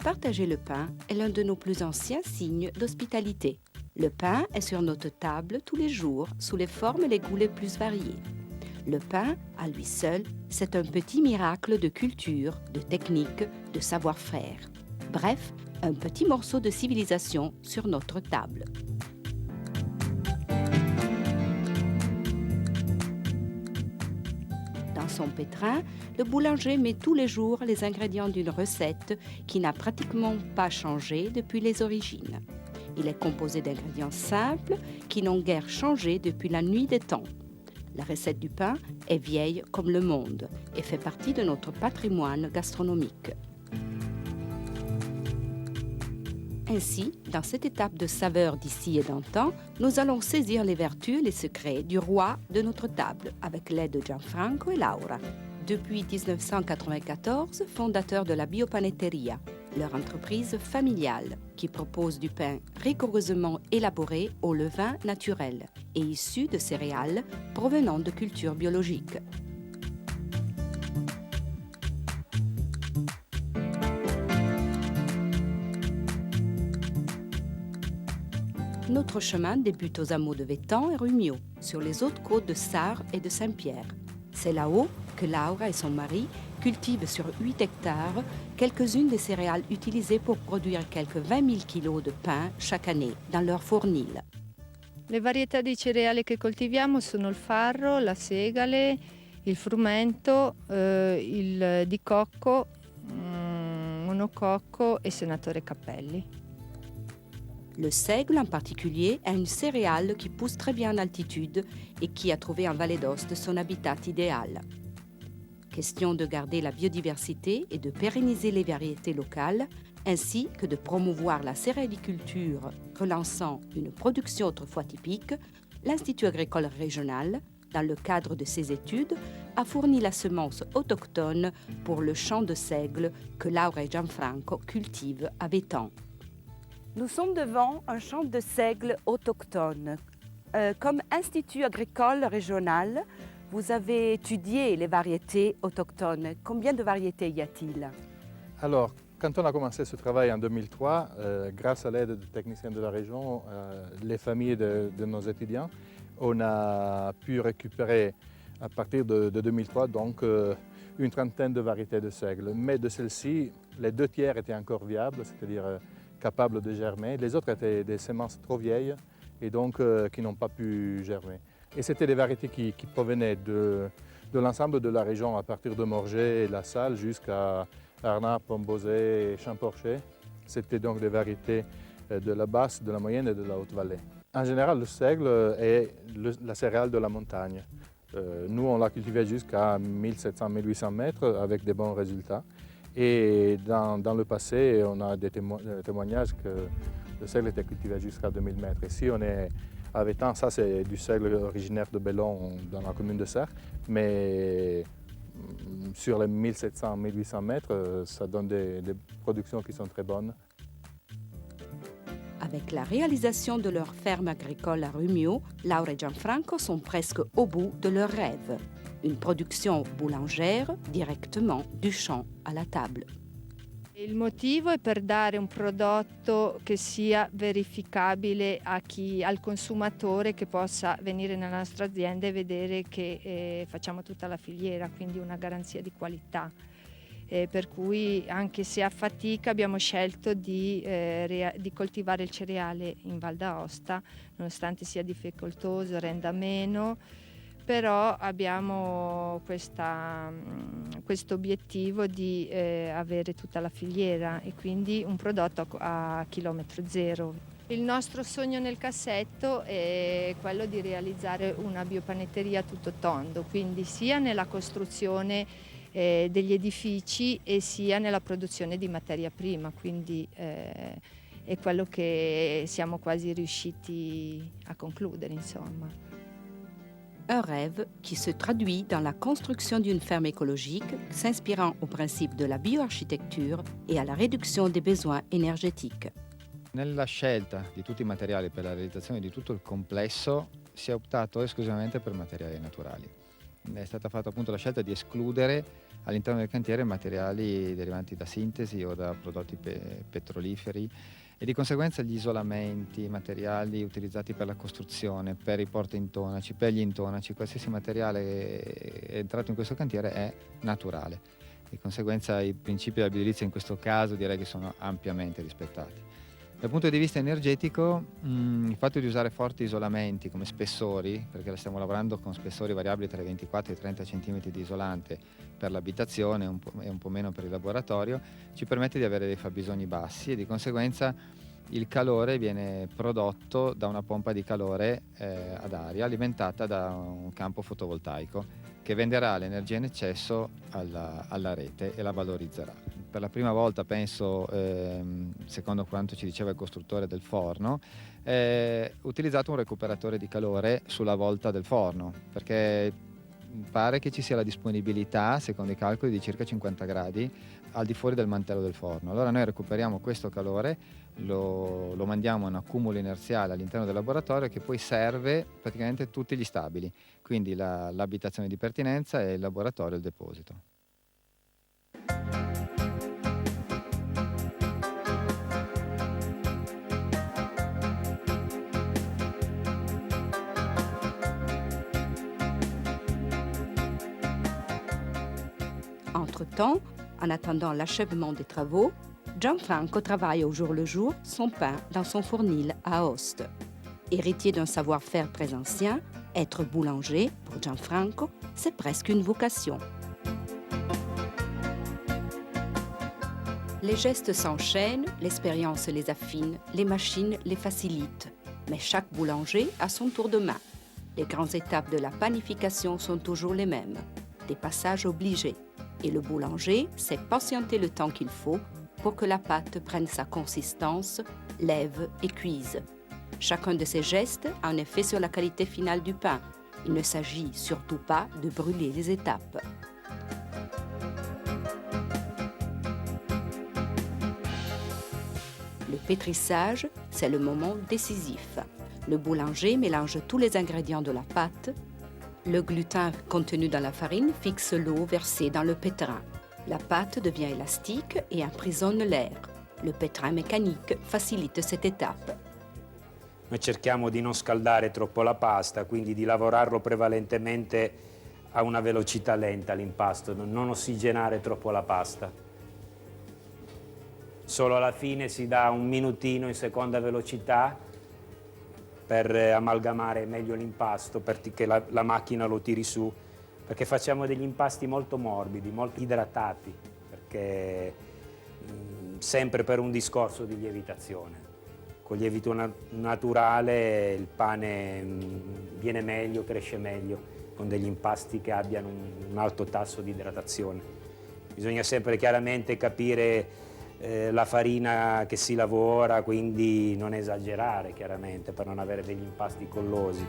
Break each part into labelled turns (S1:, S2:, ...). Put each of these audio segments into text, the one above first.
S1: Partager le pain est l'un de nos plus anciens signes d'hospitalité. Le pain est sur notre table tous les jours, sous les formes et les goûts les plus variés. Le pain, à lui seul, c'est un petit miracle de culture, de technique, de savoir-faire. Bref, un petit morceau de civilisation sur notre table. Dans son pétrin, le boulanger met tous les jours les ingrédients d'une recette qui n'a pratiquement pas changé depuis les origines. Il est composé d'ingrédients simples qui n'ont guère changé depuis la nuit des temps. La recette du pain est vieille comme le monde et fait partie de notre patrimoine gastronomique. Ainsi, dans cette étape de saveur d'ici et d'antan, nous allons saisir les vertus et les secrets du roi de notre table avec l'aide de Gianfranco et Laura. Depuis 1994, fondateurs de la Biopanetteria, leur entreprise familiale qui propose du pain rigoureusement élaboré au levain naturel et issu de céréales provenant de cultures biologiques. Notre chemin débute aux hameaux de Vétan et Rumio, sur les hautes côtes de Sarre et de Saint-Pierre. C'est là-haut que Laura et son mari cultivent sur 8 hectares quelques-unes des céréales utilisées pour produire quelques 20 000 kilos de pain chaque année dans leur fournil.
S2: Le varietà di cereali che coltiviamo sono il farro, la segale, il frumento, il di cocco, monococco e senatore Cappelli.
S1: Le seigle en particulier est une céréale qui pousse très bien en altitude et qui a trouvé en Vallée d'Aoste son habitat idéal. Question de garder la biodiversité et de pérenniser les variétés locales, ainsi que de promouvoir la céréaliculture, relançant une production autrefois typique, l'Institut agricole régional, dans le cadre de ses études, a fourni la semence autochtone pour le champ de seigle que Laura et Gianfranco cultivent à Vétan. Nous sommes devant un champ de seigle autochtone. Comme Institut agricole régional, vous avez étudié les variétés autochtones. Combien de variétés y a-t-il?
S3: Alors, quand on a commencé ce travail en 2003, grâce à l'aide des techniciens de la région, les familles de nos étudiants, on a pu récupérer à partir de 2003 donc, une trentaine de variétés de seigle. Mais de celles-ci, les 2 tiers étaient encore viables, c'est-à-dire capables de germer. Les autres étaient des semences trop vieilles et donc qui n'ont pas pu germer. Et c'était des variétés qui provenaient de l'ensemble de la région, à partir de Morges et La Salle jusqu'à Arnat, Pombosé et Champorcher. C'était donc des variétés de la basse, de la moyenne et de la haute vallée. En général, le seigle est la céréale de la montagne. Nous, on l'a cultivé jusqu'à 1700-1800 mètres avec des bons résultats. Et dans le passé, on a des témoignages que le seigle était cultivé jusqu'à 2000 mètres. Ici, on est à Vétan, ça c'est du seigle originaire de Bellon dans la commune de Serres, mais sur les 1700-1800 mètres, ça donne des productions qui sont très bonnes.
S1: Avec la réalisation de leur ferme agricole à Rumio, Laura et Gianfranco sont presque au bout de leur rêve. Une production boulangère directement du champ à la table.
S2: Il motivo è per dare un prodotto che sia verificabile al consumatore, che possa venire nella nostra azienda e vedere che facciamo tutta la filiera, quindi una garanzia di qualità. Per cui anche se a fatica abbiamo scelto di coltivare il cereale in Val d'Aosta, nonostante sia difficoltoso, renda meno, però abbiamo questo obiettivo di avere tutta la filiera e quindi un prodotto a chilometro zero. Il nostro sogno nel cassetto è quello di realizzare una biopanetteria a tutto tondo, quindi sia nella costruzione degli edifici e sia nella produzione di materia prima, quindi è quello che siamo quasi riusciti a concludere, insomma.
S1: Un rêve qui se traduit dans la construction d'une ferme écologique s'inspirant au principe de la bioarchitecture et à la réduction des besoins énergétiques.
S4: Nella scelta di tutti i materiali per la realizzazione di tutto il complesso si è optato esclusivamente per materiali naturali. È stata fatta appunto la scelta di escludere all'interno del cantiere materiali derivanti da sintesi o da prodotti petroliferi, e di conseguenza gli isolamenti, i materiali utilizzati per la costruzione, per i portaintonaci, per gli intonaci, qualsiasi materiale è entrato in questo cantiere è naturale. Di conseguenza i principi della bioedilizia in questo caso direi che sono ampiamente rispettati. Dal punto di vista energetico, il fatto di usare forti isolamenti come spessori, perché stiamo lavorando con spessori variabili tra i 24 e i 30 cm di isolante per l'abitazione e un po' meno per il laboratorio, ci permette di avere dei fabbisogni bassi e di conseguenza il calore viene prodotto da una pompa di calore ad aria alimentata da un campo fotovoltaico che venderà l'energia in eccesso alla rete e la valorizzerà. Per la prima volta, penso, secondo quanto ci diceva il costruttore del forno, utilizzato un recuperatore di calore sulla volta del forno, perché pare che ci sia la disponibilità, secondo i calcoli, di circa 50 gradi al di fuori del mantello del forno. Allora noi recuperiamo questo calore, lo mandiamo a un accumulo inerziale all'interno del laboratorio che poi serve praticamente tutti gli stabili, quindi l'abitazione di pertinenza e il laboratorio e il deposito.
S1: Entre-temps, en attendant l'achèvement des travaux, Gianfranco travaille au jour le jour son pain dans son fournil à Aoste. Héritier d'un savoir-faire très ancien, être boulanger, pour Gianfranco, c'est presque une vocation. Les gestes s'enchaînent, l'expérience les affine, les machines les facilitent. Mais chaque boulanger a son tour de main. Les grandes étapes de la panification sont toujours les mêmes. Des passages obligés. Et le boulanger sait patienter le temps qu'il faut pour que la pâte prenne sa consistance, lève et cuise. Chacun de ces gestes a un effet sur la qualité finale du pain. Il ne s'agit surtout pas de brûler les étapes. Le pétrissage, c'est le moment décisif. Le boulanger mélange tous les ingrédients de la pâte. Le gluten contenu dans la farine fixe l'eau versée dans le pétrin. La pâte devient élastique et emprisonne l'air. Le pétrin mécanique facilite cette étape.
S5: Noi cerchiamo di non scaldare troppo la pasta, quindi di lavorarlo prevalentemente a una velocità lenta l'impasto, non ossigenare troppo la pasta. Solo alla fine si dà un minutino in seconda velocità per amalgamare meglio l'impasto, perché la macchina lo tiri su, perché facciamo degli impasti molto morbidi, molto idratati, perché sempre per un discorso di lievitazione. Con il lievito naturale il pane viene meglio, cresce meglio, con degli impasti che abbiano un alto tasso di idratazione. Bisogna sempre chiaramente capire la farina che si lavora, quindi non esagerare chiaramente per non avere degli impasti collosi.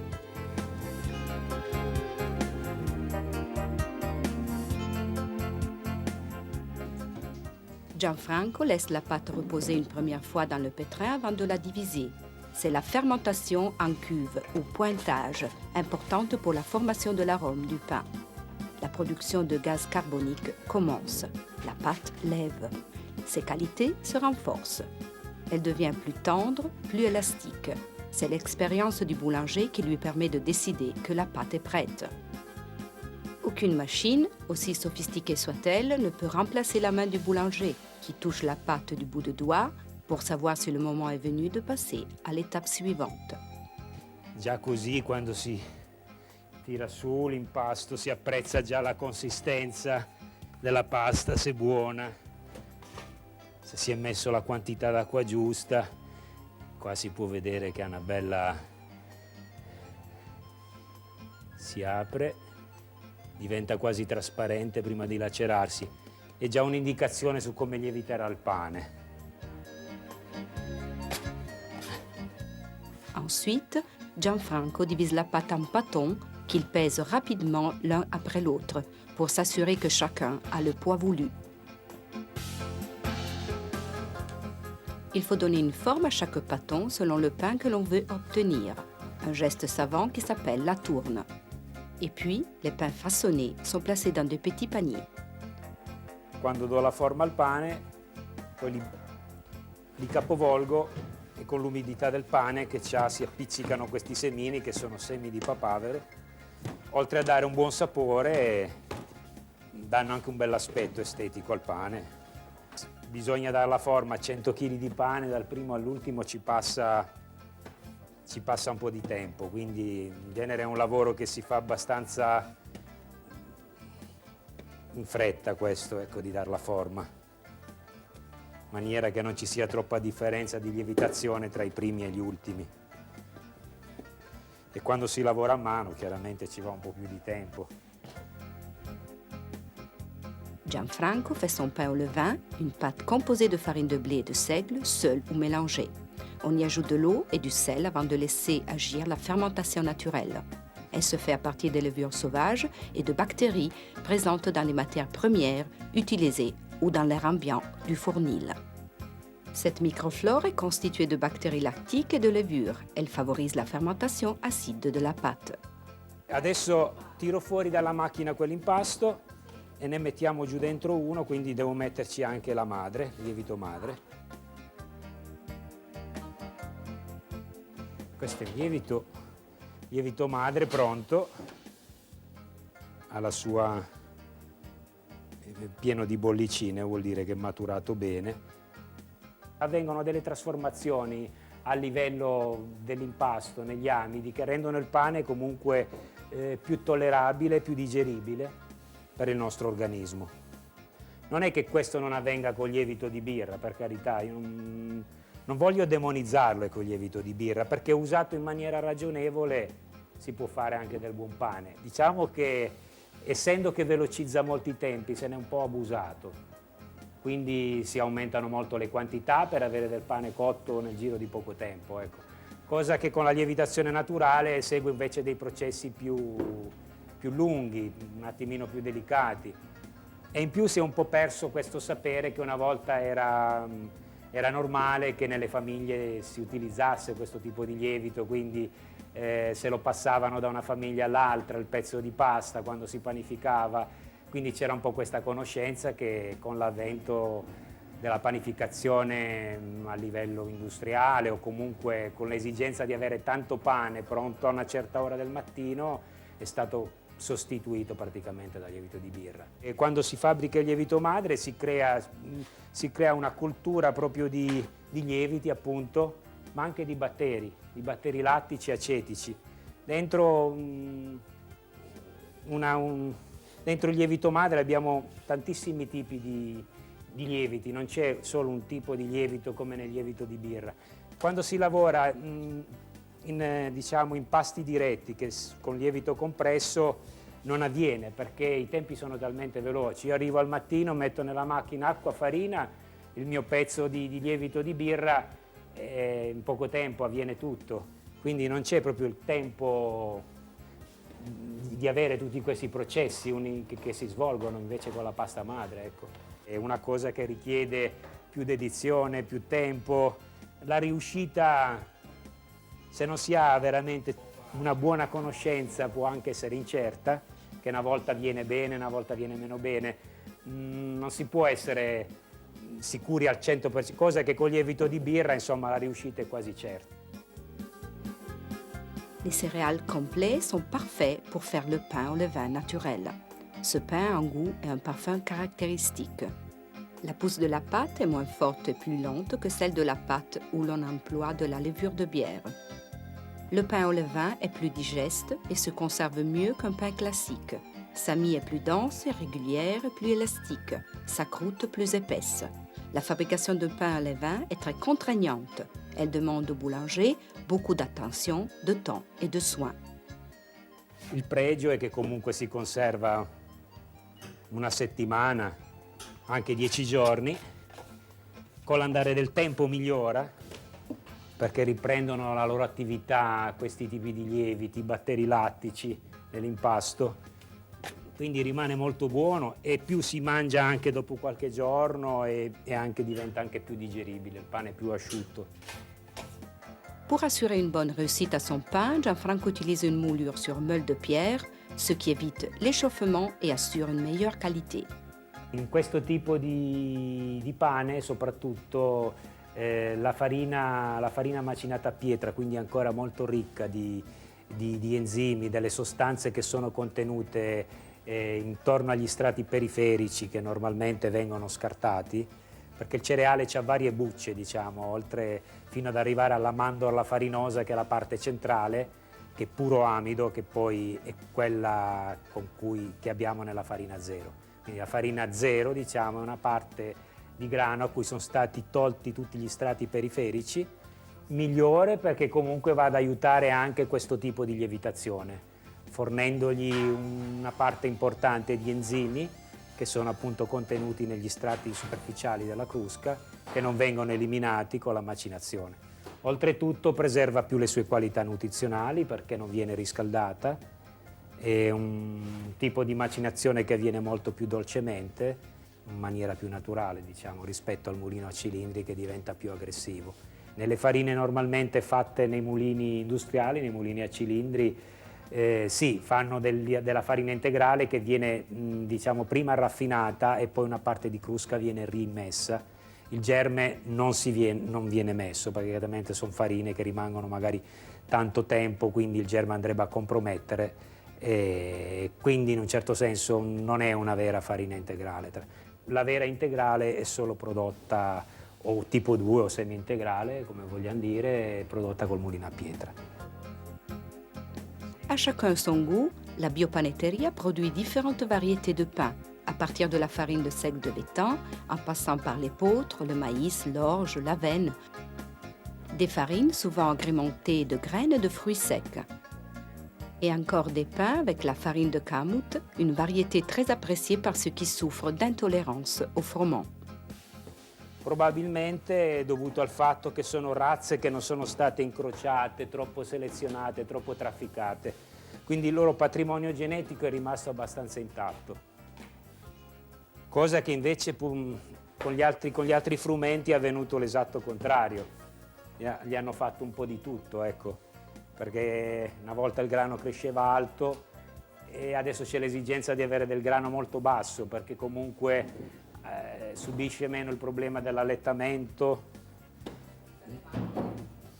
S1: Gianfranco laisse la pâte reposer une première fois dans le pétrin avant de la diviser. C'est la fermentation en cuve ou pointage, importante pour la formation de l'arôme du pain. La production de gaz carbonique commence. La pâte lève. Ses qualités se renforcent. Elle devient plus tendre, plus élastique. C'est l'expérience du boulanger qui lui permet de décider que la pâte est prête. Aucune machine, aussi sophistiquée soit-elle, ne peut remplacer la main du boulanger qui touche la pâte du bout de doigt pour savoir si le moment est venu de passer à l'étape suivante.
S5: Già così, quando si tira su l'impasto, si apprezza già la consistenza della pasta, se è buona. Se si è messo la quantità d'acqua giusta, qua si può vedere che ha una bella... si apre, diventa quasi trasparente prima di lacerarsi. È già un'indicazione su come lieviterà il pane.
S1: Ensuite, Gianfranco divise la pâte en pâtons qu'il pèse rapidement l'un après l'autre pour s'assurer que chacun a le poids voulu. Il faut donner une forme à chaque pâton selon le pain que l'on veut obtenir, un geste savant qui s'appelle la tourne. Et puis, les pains façonnés sont placés dans de petits paniers.
S5: Quando do la forma al pane, poi li capovolgo e con l'umidità del pane che c'ha si appiccicano questi semini che sono semi di papavero. Oltre a dare un buon sapore, danno anche un bell'aspetto estetico al pane. Bisogna dare la forma a 100 kg di pane, dal primo all'ultimo ci passa un po' di tempo, quindi in genere è un lavoro che si fa abbastanza in fretta questo, ecco, di dar la forma, in maniera che non ci sia troppa differenza di lievitazione tra i primi e gli ultimi. E quando si lavora a mano chiaramente ci va un po' più di tempo.
S1: Gianfranco fait son pain au levain, une pâte composée de farine de blé et de seigle, seule ou mélangée. On y ajoute de l'eau et du sel avant de laisser agir la fermentation naturelle. Elle se fait à partir des levures sauvages et de bactéries présentes dans les matières premières utilisées ou dans l'air ambiant du fournil. Cette microflore est constituée de bactéries lactiques et de levures. Elle favorise la fermentation acide de la pâte.
S5: Adesso tiro fuori dalla macchina quell'impasto e ne mettiamo giù dentro uno, quindi devo metterci anche la madre, il lievito madre. Questo è il lievito madre pronto, alla sua pieno di bollicine, vuol dire che è maturato bene. Avvengono delle trasformazioni a livello dell'impasto negli amidi che rendono il pane comunque più tollerabile, più digeribile per il nostro organismo. Non è che questo non avvenga col lievito di birra, per carità, io non voglio demonizzarlo con il lievito di birra, perché usato in maniera ragionevole si può fare anche del buon pane. Diciamo che, essendo che velocizza molti tempi, se n'è un po' abusato. Quindi si aumentano molto le quantità per avere del pane cotto nel giro di poco tempo, ecco. Cosa che con la lievitazione naturale segue invece dei processi più lunghi, un attimino più delicati. E in più si è un po' perso questo sapere che una volta era normale che nelle famiglie si utilizzasse questo tipo di lievito, quindi se lo passavano da una famiglia all'altra il pezzo di pasta quando si panificava, quindi c'era un po' questa conoscenza che con l'avvento della panificazione a livello industriale o comunque con l'esigenza di avere tanto pane pronto a una certa ora del mattino è stato sostituito praticamente dal lievito di birra. E quando si fabbrica il lievito madre si crea una cultura proprio di lieviti, appunto, ma anche di batteri lattici e acetici. Dentro il lievito madre abbiamo tantissimi tipi di lieviti, non c'è solo un tipo di lievito come nel lievito di birra. Quando si lavora in pasti diretti con lievito compresso non avviene perché i tempi sono talmente veloci. Io arrivo al mattino, metto nella macchina acqua, farina, il mio pezzo di lievito di birra e in poco tempo avviene tutto. Quindi non c'è proprio il tempo di avere tutti questi processi che si svolgono invece con la pasta madre, ecco. È una cosa che richiede più dedizione, più tempo. La riuscita, se non si ha veramente una buona conoscenza, può anche essere incerta, che una volta viene bene, una volta viene meno bene. Non si può essere sicuri al 100%, cosa che con il lievito di birra, insomma, la riuscita è quasi certa.
S1: Les céréales complets sont parfaits pour faire le pain au levain naturel. Ce pain a un goût et un parfum caractéristiques. La pousse de la pâte est moins forte et plus lente que celle de la pâte où l'on emploie de la levure de bière. Le pain au levain est plus digeste et se conserve mieux qu'un pain classique. Sa mie est plus dense et régulière et plus élastique. Sa croûte plus épaisse. La fabrication de pain au levain est très contraignante. Elle demande au boulanger beaucoup d'attention, de temps et de soin.
S5: Il pregio è che comunque si conserva una settimana, anche 10 giorni. Con l'andare del tempo migliora, perché riprendono la loro attività questi tipi di lieviti, batteri lattici nell'impasto. Quindi rimane molto buono e più si mangia anche dopo qualche giorno e diventa anche più digeribile, il pane è più asciutto.
S1: Pour assurer une bonne réussite à son pain, Gianfranco utilise une moulure sur meule de pierre, ce qui évite l'échauffement et assure une meilleure qualité.
S5: In questo tipo di pane soprattutto la farina macinata a pietra, quindi ancora molto ricca di enzimi, delle sostanze che sono contenute intorno agli strati periferici che normalmente vengono scartati, perché il cereale ha varie bucce, diciamo, oltre fino ad arrivare alla mandorla farinosa che è la parte centrale, che è puro amido, che poi è quella che abbiamo nella farina zero. Quindi la farina zero, diciamo, è una parte di grano a cui sono stati tolti tutti gli strati periferici, migliore perché comunque va ad aiutare anche questo tipo di lievitazione, fornendogli una parte importante di enzimi che sono appunto contenuti negli strati superficiali della crusca, che non vengono eliminati con la macinazione. Oltretutto preserva più le sue qualità nutrizionali perché non viene riscaldata, è un tipo di macinazione che avviene molto più dolcemente, in maniera più naturale, diciamo, rispetto al mulino a cilindri che diventa più aggressivo. Nelle farine normalmente fatte nei mulini industriali, nei mulini a cilindri, sì, fanno della farina integrale che viene diciamo, prima raffinata e poi una parte di crusca viene rimmessa. Il germe non viene messo, perché chiaramente sono farine che rimangono magari tanto tempo, quindi il germe andrebbe a compromettere e quindi in un certo senso non è una vera farina integrale. La vera integrale è solo prodotta o tipo 2 o semi-integrale, come vogliamo dire, prodotta col mulino a pietra.
S1: À chacun son goût, la biopanetteria produit différentes variétés de pain, à partir de la farine de seigle de l'étang, en passant par l'épeautre, le maïs, l'orge, l'avenne. Des farines souvent agrémentées de graines de fruits secs. Et encore des pains avec la farine de kamut, une variété très appréciée par ceux qui souffrent d'intolérance au froment.
S5: Probabilmente è dovuto al fatto che sono razze che non sono state incrociate, troppo selezionate, troppo trafficate. Quindi il loro patrimonio genetico è rimasto abbastanza intatto. Cosa che invece con gli altri frumenti è avvenuto l'esatto contrario. Gli hanno fatto un po' di tutto, ecco. Perché una volta il grano cresceva alto e adesso c'è l'esigenza di avere del grano molto basso, perché comunque subisce meno il problema dell'allettamento.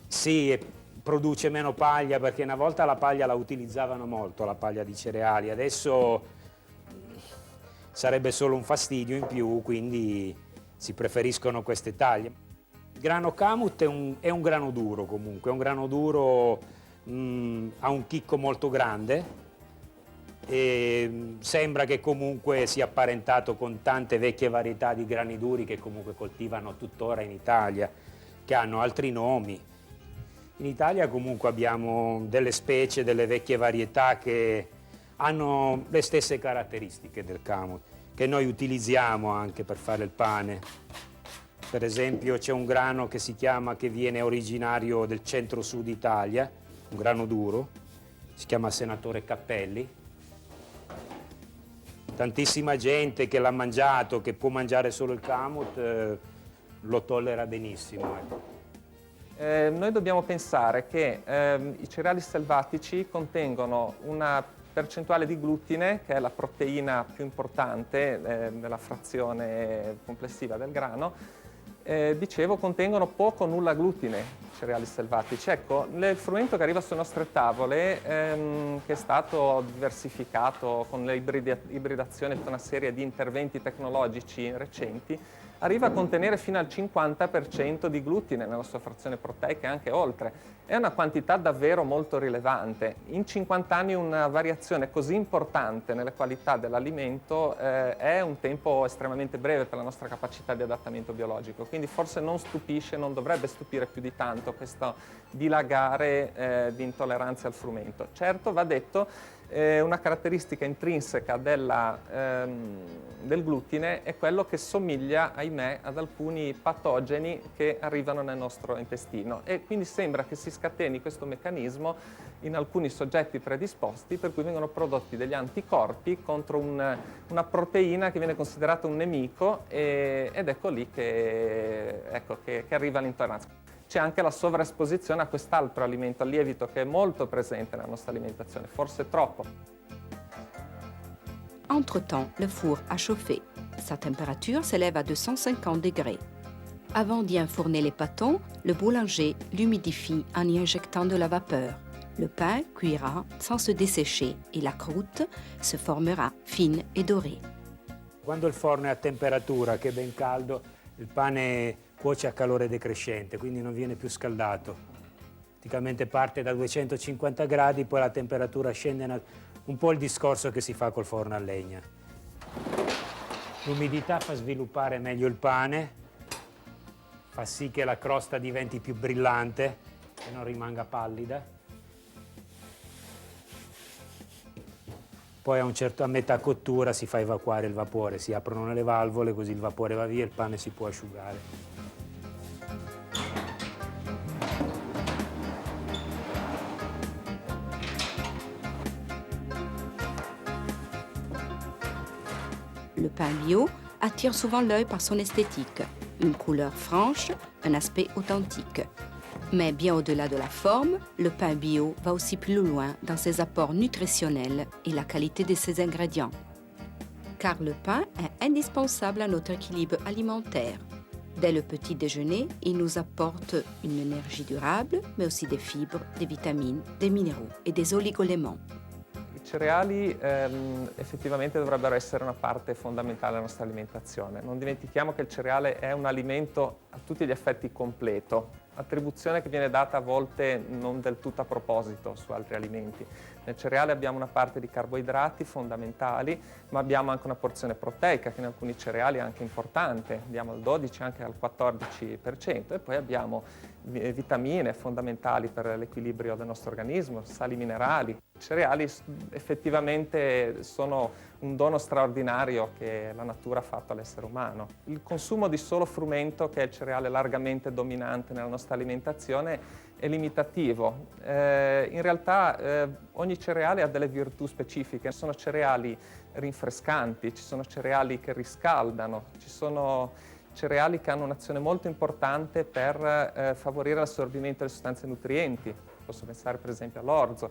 S5: Sì, e produce meno paglia, perché una volta la paglia la utilizzavano molto, la paglia di cereali, adesso sarebbe solo un fastidio in più, quindi si preferiscono queste taglie. Il grano kamut è un grano duro comunque, è un grano duro, ha un chicco molto grande e sembra che comunque sia apparentato con tante vecchie varietà di grani duri che comunque coltivano tuttora in Italia, che hanno altri nomi. In Italia comunque abbiamo delle specie, delle vecchie varietà che hanno le stesse caratteristiche del kamut, che noi utilizziamo anche per fare il pane. Per esempio c'è un grano che viene originario del centro-sud Italia, un grano duro, si chiama Senatore Cappelli. Tantissima gente che l'ha mangiato, che può mangiare solo il kamut, lo tollera benissimo.
S6: Noi dobbiamo pensare che i cereali selvatici contengono una percentuale di glutine, che è la proteina più importante nella frazione complessiva del grano. Dicevo, contengono poco o nulla glutine, i cereali selvatici. Ecco, il frumento che arriva sulle nostre tavole, che è stato diversificato con le ibridazioni e una serie di interventi tecnologici recenti, arriva a contenere fino al 50% di glutine nella sua frazione proteica e anche oltre. È una quantità davvero molto rilevante. In 50 anni una variazione così importante nelle qualità dell'alimento è un tempo estremamente breve per la nostra capacità di adattamento biologico, quindi forse non stupisce, non dovrebbe stupire più di tanto questo dilagare di intolleranza al frumento. Certo, va detto, una caratteristica intrinseca del glutine è quello che somiglia, ahimè, ad alcuni patogeni che arrivano nel nostro intestino e quindi sembra che si scateni questo meccanismo in alcuni soggetti predisposti, per cui vengono prodotti degli anticorpi contro una proteina che viene considerata un nemico ed ecco lì che arriva l'intolleranza. C'è anche la sovraesposizione a quest'altro alimento, al lievito, che è molto presente nella nostra alimentazione, forse troppo.
S1: Entre-temps, le four a chauffé. Sa température s'élève à 250 degrés. Avant d'y enfourner les pâtons, le boulanger l'humidifie en y injectant de la vapeur. Le pain cuira sans se dessécher et la croûte se formera fine e dorée.
S5: Quando il forno è a temperatura, che è ben caldo, il pane cuoce a calore decrescente, quindi non viene più scaldato. Praticamente parte da 250 gradi, poi la temperatura scende un po' il discorso che si fa col forno a legna. L'umidità fa sviluppare meglio il pane, fa sì che la crosta diventi più brillante e non rimanga pallida. Poi a metà cottura si fa evacuare il vapore, si aprono le valvole così il vapore va via e il pane si può asciugare.
S1: Le pain bio attire souvent l'œil par son esthétique, une couleur franche, un aspect authentique. Mais bien au-delà de la forme, le pain bio va aussi plus loin dans ses apports nutritionnels et la qualité de ses ingrédients. Car le pain est indispensable à notre équilibre alimentaire. Dès le petit déjeuner, il nous apporte une énergie durable, mais aussi des fibres, des vitamines, des minéraux et des oligoéléments.
S6: I cereali effettivamente dovrebbero essere una parte fondamentale della nostra alimentazione. Non dimentichiamo che il cereale è un alimento a tutti gli effetti completo, attribuzione che viene data a volte non del tutto a proposito su altri alimenti. Nel cereale abbiamo una parte di carboidrati fondamentali, ma abbiamo anche una porzione proteica che in alcuni cereali è anche importante, andiamo al 12, anche al 14%, e poi abbiamo vitamine fondamentali per l'equilibrio del nostro organismo, sali minerali. I cereali effettivamente sono un dono straordinario che la natura ha fatto all'essere umano. Il consumo di solo frumento, che è il cereale largamente dominante nella nostra alimentazione, è limitativo. In realtà ogni cereale ha delle virtù specifiche. Ci sono cereali rinfrescanti, ci sono cereali che riscaldano, ci sono cereali che hanno un'azione molto importante per favorire l'assorbimento delle sostanze nutrienti. Posso pensare per esempio all'orzo.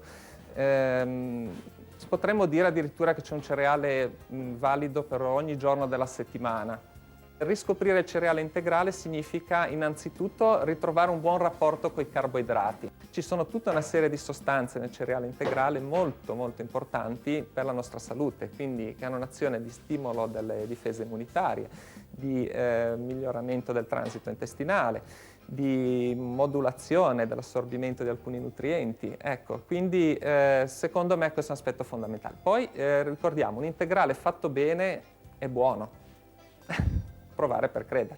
S6: Potremmo dire addirittura che c'è un cereale valido per ogni giorno della settimana. Riscoprire il cereale integrale significa innanzitutto ritrovare un buon rapporto con i carboidrati. Ci sono tutta una serie di sostanze nel cereale integrale molto importanti per la nostra salute, quindi che hanno un'azione di stimolo delle difese immunitarie, di miglioramento del transito intestinale, di modulazione dell'assorbimento di alcuni nutrienti. Ecco, quindi secondo me questo è un aspetto fondamentale. Poi ricordiamo, un integrale fatto bene è buono. Provare per credere.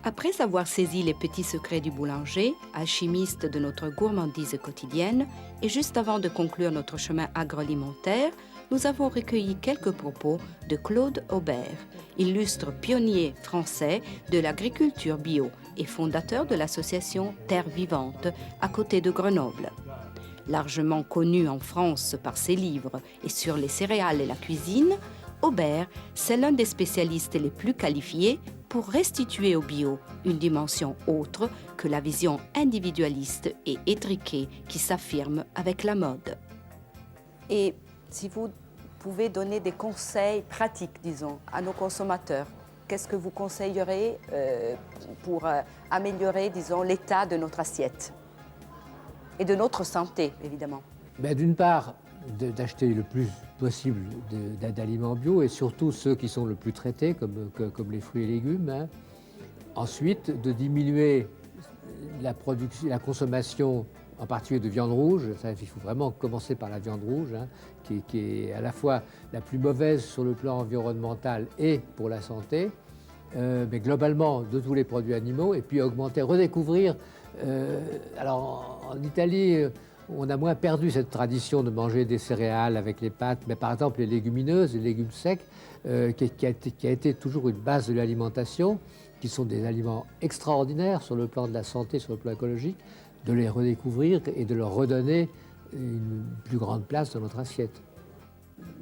S1: Après avoir saisi les petits secrets du boulanger, alchimiste de notre gourmandise quotidienne, et juste avant de conclure notre chemin agroalimentaire, nous avons recueilli quelques propos de Claude Aubert, illustre pionnier français de l'agriculture bio et fondateur de l'association Terre Vivante à côté de Grenoble. Largement connu en France par ses livres et sur les céréales et la cuisine, Aubert, c'est l'un des spécialistes les plus qualifiés pour restituer au bio une dimension autre que la vision individualiste et étriquée qui s'affirme avec la mode. Et si vous pouvez donner des conseils pratiques, disons, à nos consommateurs, qu'est-ce que vous conseillerez pour améliorer, disons, l'état de notre assiette et de notre santé, évidemment?
S7: D'une part, d'acheter le plus possible d'aliments bio et surtout ceux qui sont le plus traités, comme les fruits et légumes. Hein. Ensuite, de diminuer la consommation, en particulier de viande rouge. Ça, il faut vraiment commencer par la viande rouge, hein, qui est à la fois la plus mauvaise sur le plan environnemental et pour la santé, mais globalement de tous les produits animaux, et puis augmenter, redécouvrir. Alors en Italie, on a moins perdu cette tradition de manger des céréales avec les pâtes, mais par exemple les légumineuses, les légumes secs, qui a été toujours une base de l'alimentation, qui sont des aliments extraordinaires sur le plan de la santé, sur le plan écologique, de les redécouvrir et de leur redonner une plus grande place dans notre assiette.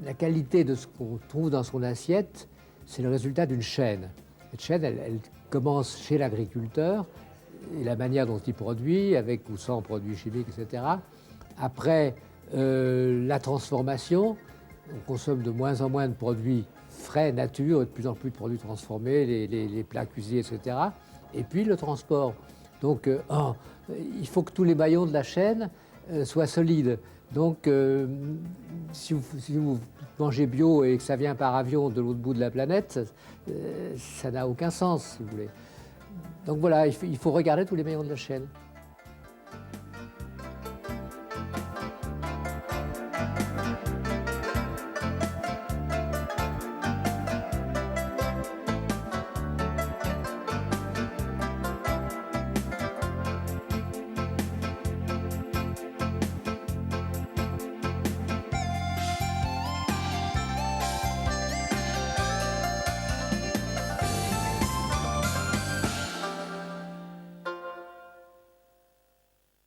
S7: La qualité de ce qu'on trouve dans son assiette, c'est le résultat d'une chaîne. Cette chaîne, elle commence chez l'agriculteur, et la manière dont il produit, avec ou sans produits chimiques, etc. Après, la transformation, on consomme de moins en moins de produits frais, nature, et de plus en plus de produits transformés, les plats cuisinés, etc. Et puis le transport. Donc il faut que tous les maillons de la chaîne soient solides. Donc si vous mangez bio et que ça vient par avion de l'autre bout de la planète, ça n'a aucun sens, si vous voulez. Donc voilà, il faut regarder tous les maillons de la chaîne.